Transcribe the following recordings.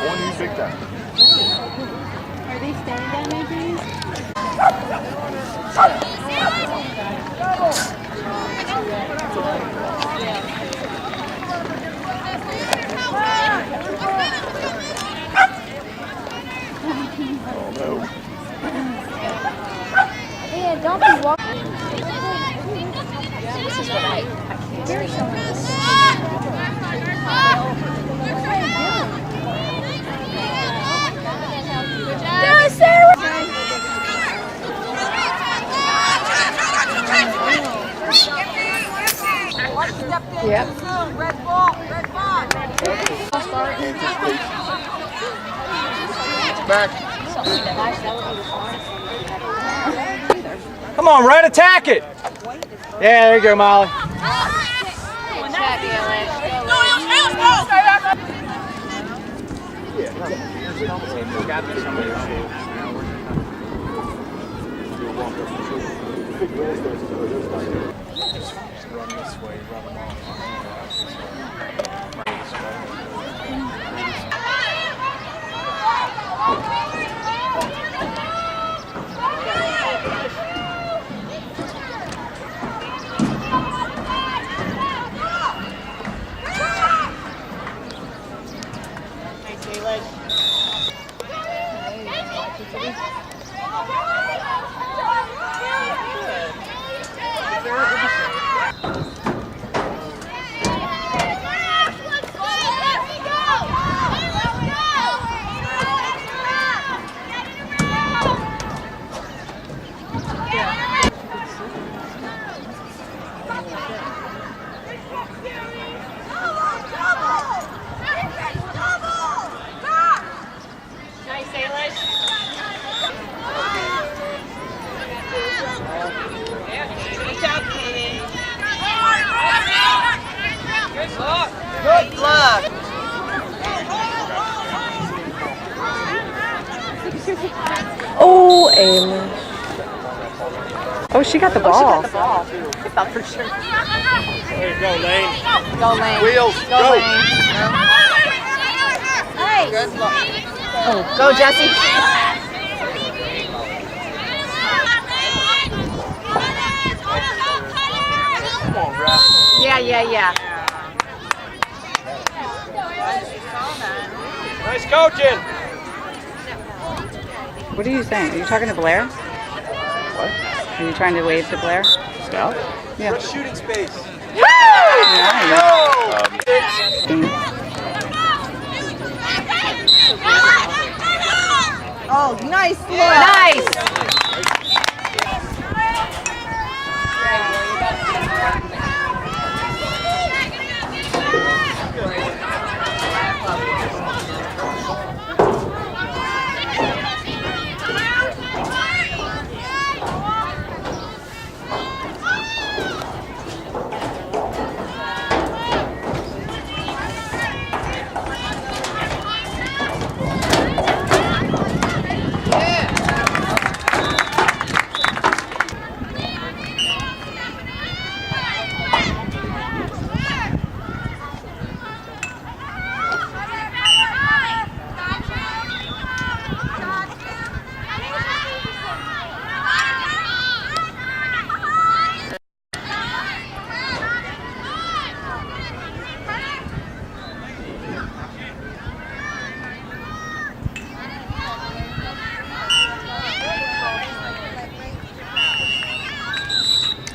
On you big time. Are they standing down there, please? Oh no. Yeah, don't be walking. This is what I can't Yep. Red ball, red ball. Back. Come on, Red, attack it. Yeah, there you go, Molly. Run this way, run them off. Good luck. Oh, Amy. Oh, she got the ball. I thought for sure. There you go, Lane. Go Lane. Wheels, Go go. Lane. Good luck. Oh, go Jesse. Come on, ref. Yeah. Nice coaching. What are you saying? Are you talking to Blair? What? Are you trying to wave to Blair? Scout? Yeah. Shooting space. Oh, nice look. Nice.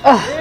Oh.